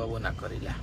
कबो ना करीला।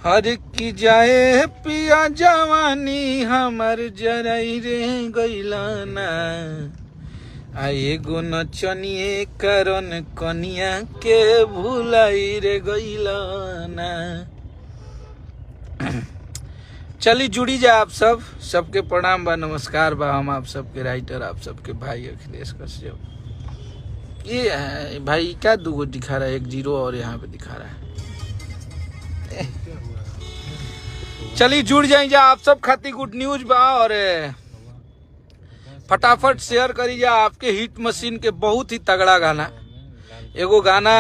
हर की जाए पिया जवानी हमर जराई रे गइला ना, आए गो नचनिए करन कनिया के भुलाई रे गइला ना। चलिए जुड़ी जा आप सब, सबके प्रणाम बा, नमस्कार बा। हम आप सबके राइटर, आप सबके भाई अखिलेश कश्यप। ये है भाई क्या दूगो दिखा रहा है, 1 0 और यहाँ पे दिखा रहा है। चलिए जुड़ जाइए जा आप सब, खाती गुड न्यूज बा। और फटाफट शेयर करी जा आपके हिट मशीन के बहुत ही तगड़ा गाना। एगो गाना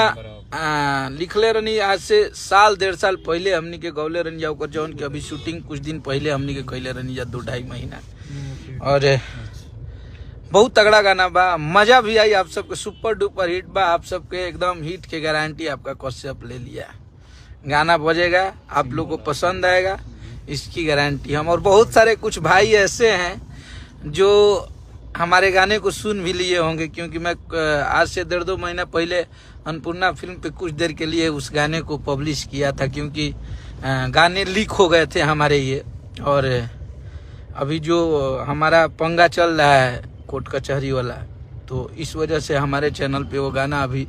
लिखले रहनी आज से 1.5 साल पहले हमनी के गौले रहनी जा, ओकर जौन के अभी शूटिंग कुछ दिन पहले हमनी के कैले रहनी जा 2-2.5 महीना। और बहुत तगड़ा गाना बा, मजा भी आई आप सबके, सुपर डुपर हिट बा। आप सबके एकदम हिट के गारंटी आपका कश्यप ले लिया। गाना बजेगा, आप लोग को पसंद आएगा, इसकी गारंटी हम। और बहुत सारे कुछ भाई ऐसे हैं जो हमारे गाने को सुन भी लिए होंगे, क्योंकि मैं आज से 1.5-2 महीना पहले अन्नपूर्णा फिल्म पे कुछ देर के लिए उस गाने को पब्लिश किया था, क्योंकि गाने लीक हो गए थे हमारे ये। और अभी जो हमारा पंगा चल रहा है कोर्ट कचहरी वाला, तो इस वजह से हमारे चैनल पे वो गाना अभी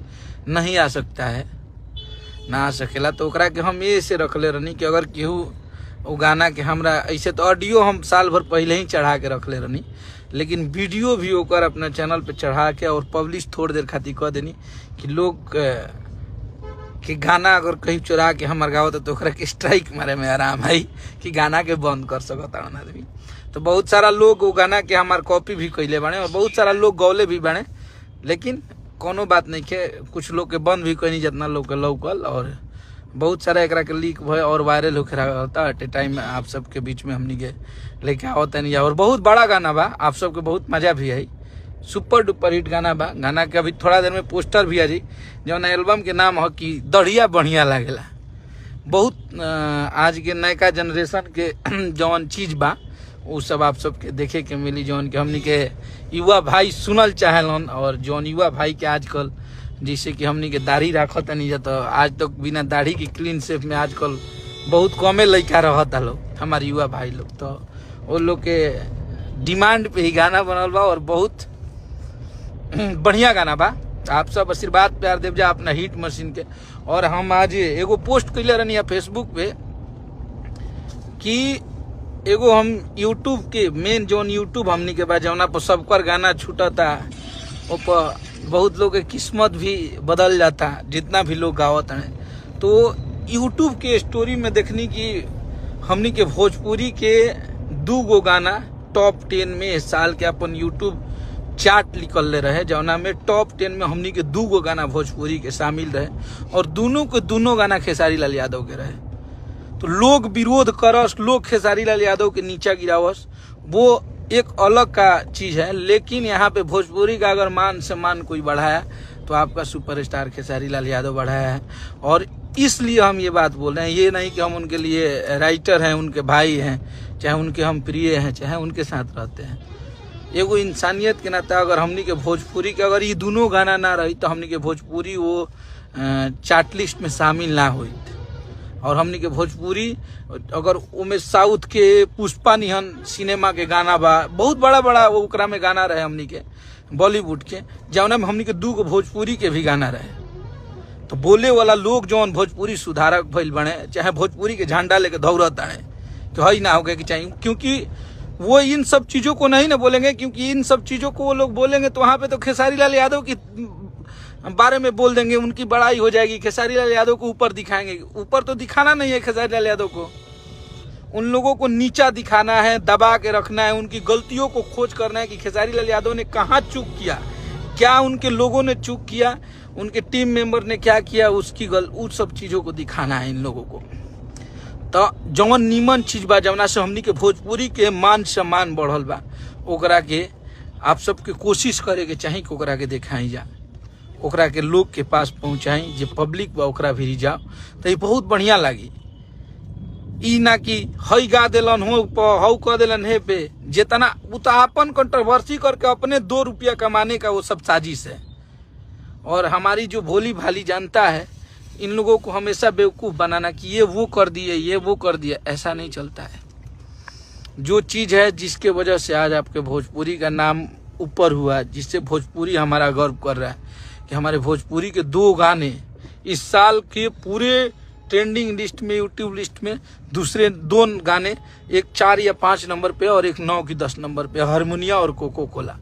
नहीं आ सकता है, ना आ सकेला। तो ओकरा के हम ये से रखले रहनी कि अगर केहू वो गाना के हमरा ऐसे तो ऑडियो हम साल भर पहले ही चढ़ा के रखले रहनी, लेकिन वीडियो भी ओकर अपना चैनल पे चढ़ा के और पब्लिश थोड़ी देर खातिर कह देनी कि लोग के गाना अगर कहीं चुरा के हमार गावत तो ओकरा के स्ट्राइक मारे में आराम है कि गाना के बंद कर सकता आदमी। तो बहुत सारा लोग वो गाना के हमार कॉपी भी कैले बाने और बहुत सारा लोग गौले भी बाने, लेकिन कोनो बात नहीं के, कुछ लोग के बंद भी कैनी जितना लोग के लौकल। और बहुत सारा एकरा के लीक भय और वायरल होता एट ए टाइम में आप सबके बीच में हमनी के लेके आवत नहीं। और बहुत बड़ा गाना बा, आप सबके बहुत मजा भी आई, सुपर डुपर हिट गाना बा। गाना के अभी थोड़ा देर में पोस्टर भी आ जी, जौन एल्बम के नाम है कि दढ़िया बढ़िया लागेला। बहुत आज के नयका जनरेशन के जौन चीज बा वो सब आप सबके देखे के मिली, जौन के हमनी के युवा भाई सुनल चाहेलन। और जौन युवा भाई के आजकल जैसे कि हमनी के दाढ़ी रखत नहीं जाता, आज तक बिना दाढ़ी की क्लीन शेव में आजकल बहुत कमे लड़का रहता लोग, हमारे युवा भाई लोग। तो वो लोग के डिमांड पे ही गाना बनल बा और बहुत बढ़िया गाना बा। आप सब आशीर्वाद प्यार देव जा अपना हिट मशीन के। और हम आज एगो पोस्ट कैले रहनी फेसबुक पे कि एगो हम यूट्यूब के मेन जौन यूट्यूब हमनी के बाद जौना पर सबकर गाना छूटता, वो पर बहुत लोग के किस्मत भी बदल जाता, जितना भी लोग गावत हैं। तो यूट्यूब के स्टोरी में देखनी कि हमनी के भोजपुरी के 2 गाना टॉप 10 में इस साल के अपन यूट्यूब चार्ट निकल रहे, जौना में टॉप 10 में हमनी के 2 गाना भोजपुरी के शामिल रहे और दोनों के दोनों गाना खेसारी लाल यादव के रहे। तो लोग विरोध करस, लोग खेसारी लाल यादव के नीचा गिरावस, वो एक अलग का चीज है। लेकिन यहाँ पे भोजपुरी का अगर मान सम्मान कोई बढ़ाया तो आपका सुपरस्टार खेसारी लाल यादव बढ़ाया है। और इसलिए हम ये बात बोल रहे हैं, ये नहीं कि हम उनके लिए राइटर हैं, उनके भाई हैं, चाहे उनके हम प्रिय हैं, चाहे उनके साथ रहते हैं। एगो इंसानियत के नाते अगर हमनी के भोजपुरी के अगर ये दोनों गाना ना रही तो हमनी के भोजपुरी वो चार्ट लिस्ट में शामिल ना हुई। और हमनी के भोजपुरी अगर उमें साउथ के पुष्पा निहन सिनेमा के गाना बा, बहुत बड़ा बड़ा ओकरा में गाना रहे हमनी के बॉलीवुड के, जौना में हमनी के 2 भोजपुरी के भी गाना रहे। तो बोले वाला लोग जौन भोजपुरी सुधारक भइल बने, चाहे भोजपुरी के झंडा लेके दौड़त आए तो हई ना होगा कि चाहिए, क्योंकि वो इन सब चीजों को नहीं ना बोलेंगे, क्योंकि इन सब चीजों को वो लोग बोलेंगे तो वहां पे तो खेसारी लाल यादव की बारे में बोल देंगे, उनकी बड़ाई हो जाएगी, खेसारी लाल यादव को ऊपर दिखाएंगे। ऊपर तो दिखाना नहीं है खेसारी लाल यादव को, उन लोगों को नीचा दिखाना है, दबा के रखना है, उनकी गलतियों को खोज करना है कि खेसारी लाल यादव ने कहाँ चूक किया, क्या उनके लोगों ने चूक किया, उनके टीम मेंबर ने क्या किया, उस सब चीजों को दिखाना है इन लोगों को। तो जौन नीमन चीज बा, जौना से हमनी के भोजपुरी के मान सम्मान बढ़ल बा, ओकरा के आप सबके कोशिश करे के चाही कि ओकरा के दिखाई जा, ओकरा के लोग के पास पहुंचाई, जे पब्लिक बा ओकरा भी जाओ तो ये बहुत बढ़िया लगी। ई ना कि हई गा दिलन हो हऊ कह दिलन हे पे, जितना अपन कंट्रोवर्सी करके अपने 2 रुपया कमाने का वो सब साजिश है। और हमारी जो भोली भाली जनता है इन लोगों को हमेशा बेवकूफ़ बनाना कि ये वो कर दिए, ये वो कर दिया, ऐसा नहीं चलता है। जो चीज़ है जिसके वजह से आज आपके भोजपुरी का नाम ऊपर हुआ, जिससे भोजपुरी हमारा गर्व कर रहा है कि हमारे भोजपुरी के 2 गाने इस साल के पूरे ट्रेंडिंग लिस्ट में, यूट्यूब लिस्ट में दूसरे 2 गाने, एक 4 या 5 नंबर पे और एक 9 की 10 नंबर पे, हारमोनिया और कोको कोला,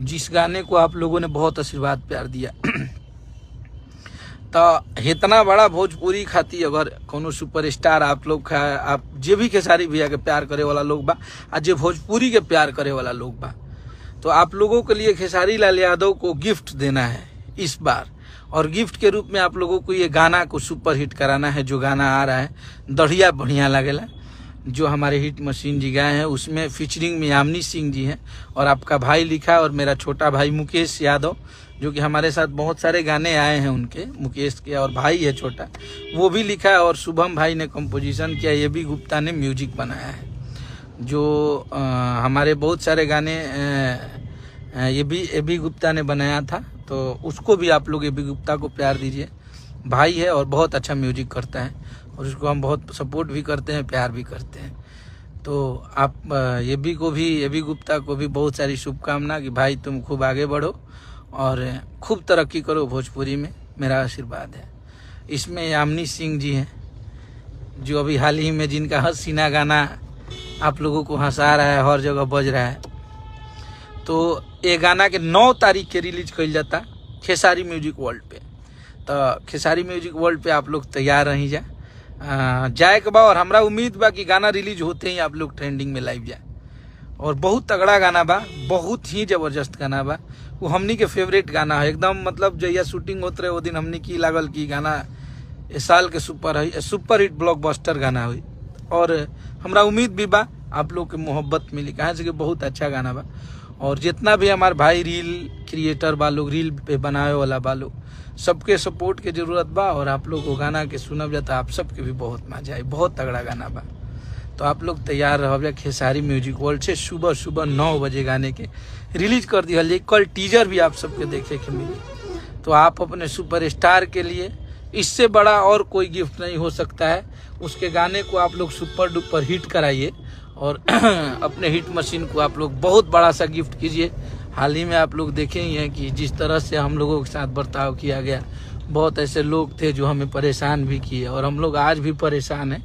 जिस गाने को आप लोगों ने बहुत आशीर्वाद प्यार दिया। तो इतना बड़ा भोजपुरी खाती अगर कोनो सुपरस्टार आप लोग का, आप जे भी खेसारी भैया के प्यार करे वाला लोग बा, आज जे भोजपुरी के प्यार करे वाला लोग बा, तो आप लोगों के लिए खेसारी लाल यादव को गिफ्ट देना है इस बार। और गिफ्ट के रूप में आप लोगों को ये गाना को सुपर हिट कराना है। जो गाना आ रहा है दढ़िया बढ़िया लगेला, जो हमारे हिट मशीन जी गाए हैं, उसमें फीचरिंग में यामिनी सिंह जी हैं और आपका भाई लिखा और मेरा छोटा भाई मुकेश यादव, जो कि हमारे साथ बहुत सारे गाने आए हैं उनके, मुकेश के, और भाई है छोटा, वो भी लिखा है। और शुभम भाई ने कंपोजिशन किया, ये भी गुप्ता ने म्यूजिक बनाया है। जो हमारे बहुत सारे गाने ये भी गुप्ता ने बनाया था, तो उसको भी आप लोग ये भी गुप्ता को प्यार दीजिए। भाई है और बहुत अच्छा म्यूजिक करता है और उसको हम बहुत सपोर्ट भी करते हैं, प्यार भी करते हैं। तो आप ये भी गुप्ता को भी बहुत सारी शुभकामना कि भाई तुम खूब आगे बढ़ो और खूब तरक्की करो भोजपुरी में, मेरा आशीर्वाद है। इसमें यामिनी सिंह जी हैं, जो अभी हाल ही में जिनका हसीना गाना आप लोगों को हंसा रहा है, हर जगह बज रहा है। तो ये गाना के 9 तारीख के रिलीज कइल जाता खेसारी म्यूजिक वर्ल्ड पे। तो खेसारी म्यूजिक वर्ल्ड पे आप लोग तैयार रही जाए के बा। और हमरा उम्मीद बा कि गाना रिलीज होते ही आप लोग ट्रेंडिंग में लाइव जाए। और बहुत तगड़ा गाना बा, बहुत ही जबरदस्त गाना बा। वो हमनी के फेवरेट गाना है एकदम, मतलब जहिया शूटिंग होते रहे वो दिन हमनी की लागल कि गाना इस साल के सुपर हिट ब्लॉकबस्टर गाना हुई। और हमरा उम्मीद भी बा आप लोग के मोहब्बत मिली, कहाँ से कि बहुत अच्छा गाना बा। और जितना भी हमारे भाई रील क्रिएटर बा लोग, रील पे बनावे वाला बा लोग, सबके सपोर्ट के जरूरत बा। और आप लोग को गाना के सुनब जाता, आप सबके भी बहुत मजा आई, बहुत तगड़ा गाना बा। तो आप लोग तैयार रहो खेसारी म्यूजिक वर्ल्ड से सुबह 9 बजे गाने के रिलीज कर दिया। कल टीजर भी आप सबके देखे के मिली। तो आप अपने सुपरस्टार के लिए इससे बड़ा और कोई गिफ्ट नहीं हो सकता है। उसके गाने को आप लोग सुपर डुपर हिट कराइए और अपने हिट मशीन को आप लोग बहुत बड़ा सा गिफ्ट कीजिए। हाल ही में आप लोग देखे ही हैं कि जिस तरह से हम लोगों के साथ बर्ताव किया गया, बहुत ऐसे लोग थे जो हमें परेशान भी किए और हम लोग आज भी परेशान हैं।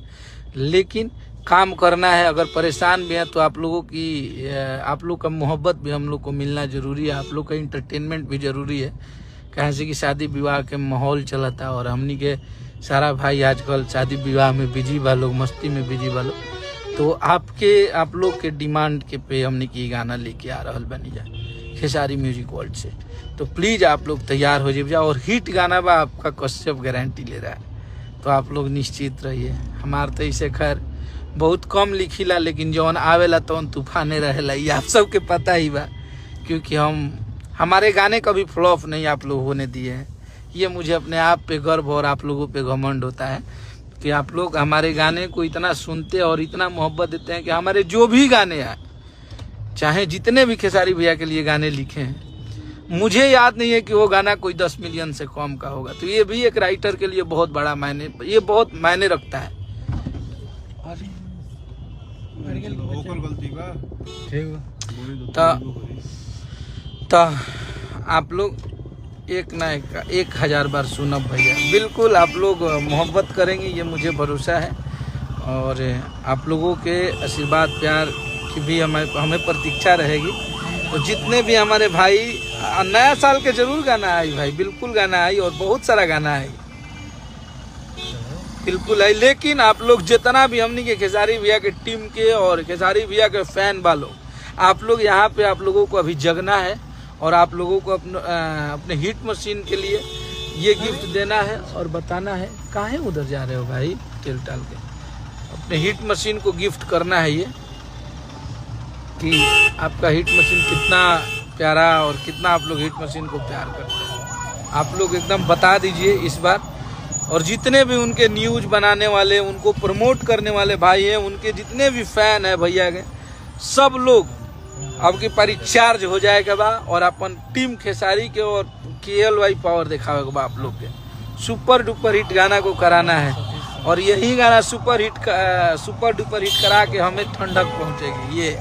लेकिन काम करना है, अगर परेशान भी हैं तो आप लोग का मोहब्बत भी हम लोग को मिलना जरूरी है, आप लोग का इंटरटेनमेंट भी जरूरी है। कहीं से कि शादी विवाह के माहौल चला था और हमनी के सारा भाई आजकल शादी विवाह में बिजी बा लोग, मस्ती में बिजी बा लोग। तो आप लोग के डिमांड के पे हमने की गाना लेके आ रहा बनी जा खेसारी म्यूजिक वर्ल्ड से। तो प्लीज़ आप लोग तैयार हो जाइए और हिट गाना बा आपका कश्यप गारंटी ले रहा है। तो आप लोग निश्चित रहिए। हमार तो इसे खैर बहुत कम लिखीला, लेकिन जौन आवेला तो तूफाने रहेला, ये आप सबके पता ही बा। क्योंकि हमारे गाने कभी फ्लॉप नहीं आप लोग होने दिए हैं। ये मुझे अपने आप पे गर्व और आप लोगों पे घमंड होता है कि आप लोग हमारे गाने को इतना सुनते और इतना मोहब्बत देते हैं कि हमारे जो भी गाने आए, चाहे जितने भी खेसारी भैया के लिए गाने लिखे हैं, मुझे याद नहीं है कि वो गाना कोई 10 मिलियन से कम का होगा। तो ये भी एक राइटर के लिए बहुत बड़ा बहुत मायने रखता है। तो आप लोग एक ना एक 1000 बार सुनब भैया, बिल्कुल आप लोग मोहब्बत करेंगे, ये मुझे भरोसा है। और आप लोगों के आशीर्वाद प्यार की भी हमें प्रतीक्षा रहेगी। तो जितने भी हमारे भाई, नया साल के जरूर गाना आई भाई, बिल्कुल गाना आई और बहुत सारा गाना आई, बिल्कुल आई। लेकिन आप लोग जितना भी हमनी के खेसारी भैया के टीम के और खेसारी भैया के फैन वालों, आप लोग यहाँ पे आप लोगों को अभी जगना है और आप लोगों को अपने हिट मशीन के लिए ये गिफ्ट देना है और बताना है। काहे उधर जा रहे हो भाई टेल टाल के? अपने हिट मशीन को गिफ्ट करना है ये कि आपका हिट मशीन कितना प्यारा और कितना आप लोग हिट मशीन को प्यार करते हैं। आप लोग एकदम बता दीजिए इस बार। और जितने भी उनके न्यूज बनाने वाले, उनको प्रमोट करने वाले भाई हैं, उनके जितने भी फैन हैं भैया के, सब लोग आपकी परिचार्ज हो जाएगा बा और अपन टीम खेसारी के और KLY पावर दिखावे बा आप लोग के। सुपर डुपर हिट गाना को कराना है, और यही गाना सुपर डुपर हिट करा के हमें ठंडक पहुंचेगी। ये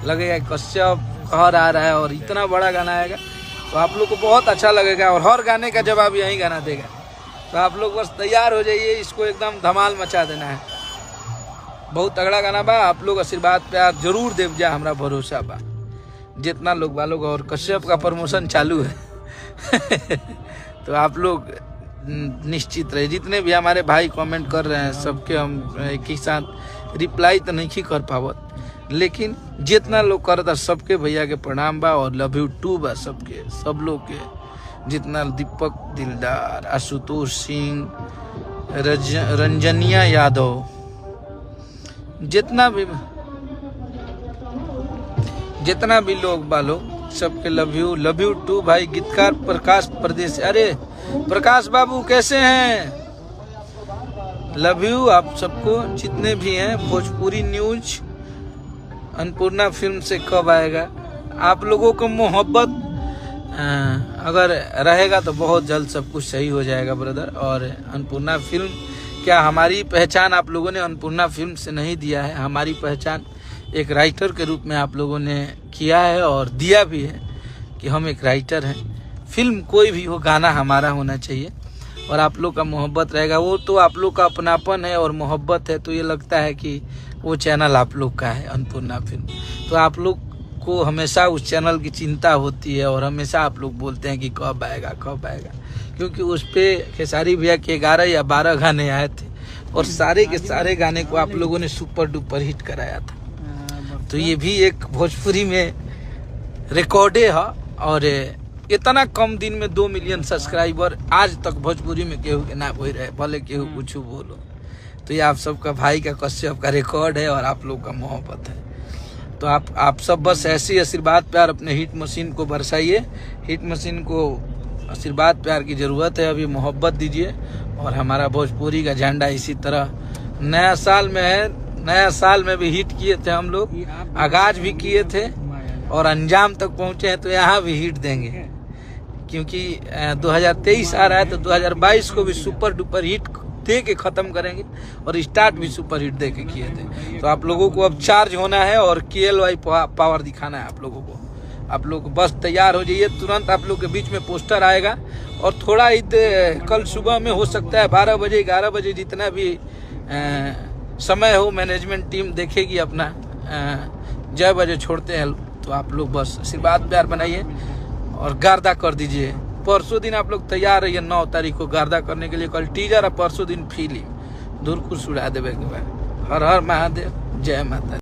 लगेगा कश्यप कहर आ रहा है और इतना बड़ा गाना आएगा तो आप लोग को बहुत अच्छा लगेगा, और हर गाने का जवाब यही गाना देगा। तो आप लोग बस तैयार हो जाइए, इसको एकदम धमाल मचा देना है। बहुत तगड़ा गाना बा, आप लोग आशीर्वाद प्यार जरूर देव जा, हमरा भरोसा बा जितना लोग वालों, और कश्यप का प्रमोशन चालू है तो आप लोग निश्चित रहे। जितने भी हमारे भाई कमेंट कर रहे हैं सबके हम एक ही साथ रिप्लाई तो नहीं कर पावत, लेकिन जितना लोग करता सबके भैया के प्रणाम बा, और लव यू टू बा सबके, सब लोग के, जितना दीपक दिलदार, आशुतोष सिंह, रंजनिया यादव, जितना भी लोग बालो सबके लव यू टू भाई। गीतकार प्रकाश प्रदेश, अरे प्रकाश बाबू कैसे हैं, लव यू आप सबको जितने भी हैं। भोजपुरी न्यूज अन्नपूर्णा फिल्म से कब आएगा? आप लोगों को मोहब्बत अगर रहेगा तो बहुत जल्द सब कुछ सही हो जाएगा ब्रदर। और अन्नपूर्णा फिल्म क्या, हमारी पहचान आप लोगों ने अन्नपूर्णा फिल्म से नहीं दिया है, हमारी पहचान एक राइटर के रूप में आप लोगों ने किया है और दिया भी है कि हम एक राइटर हैं। फिल्म कोई भी हो, गाना हमारा होना चाहिए और आप लोग का मोहब्बत रहेगा। वो तो आप लोग का अपनापन है और मोहब्बत है, तो ये लगता है कि वो चैनल आप लोग का है अन्नपूर्णा फिल्म। तो आप लोग को हमेशा उस चैनल की चिंता होती है और हमेशा आप लोग बोलते हैं कि कब आएगा, क्योंकि उस पर खेसारी भैया के 11 या 12 गाने आए थे और सारे के सारे गाने को आप लोगों ने सुपर डुपर हिट कराया था। तो ये भी एक भोजपुरी में रिकॉर्डे है। और इतना कम दिन में 2 मिलियन सब्सक्राइबर आज तक भोजपुरी में केहू के ना हो रहे, भले केहू कुछ बोलो। तो ये आप सबका भाई का कश्यप का रिकॉर्ड है और आप लोग का मोहब्बत है। तो आप सब बस ऐसी आशीर्वाद प्यार अपने हिट मशीन को बरसाइए। हिट मशीन को आशीर्वाद प्यार की ज़रूरत है, अभी मोहब्बत दीजिए। और हमारा भोजपुरी का झंडा इसी तरह नया साल में है। नया साल में भी हिट किए थे हम लोग, आगाज भी किए थे और अंजाम तक पहुँचे हैं। तो यहाँ भी हिट देंगे, क्योंकि 2023 आ रहा है तो 2022 को भी सुपर डुपर हिट दे के ख़त्म करेंगे और स्टार्ट भी सुपर हिट दे के किए थे। तो आप लोगों को अब चार्ज होना है और KLY पावर दिखाना है आप लोगों को। आप लोग बस तैयार हो जाइए, तुरंत आप लोग के बीच में पोस्टर आएगा। और थोड़ा कल सुबह में हो सकता है 12 बजे 11 बजे जितना भी समय हो, मैनेजमेंट टीम देखेगी अपना। जय बजे छोड़ते हैं, तो आप लोग बस आशीर्वाद प्यार बनाइए और गार्दा कर दीजिए। परसों दिन आप लोग तैयार रहिए 9 तारीख को गार्दा करने के लिए। कल टीजर और परसों दिन फिल्म धुरकुश उड़ा देवे के बाद। हर हर महादेव, जय माता।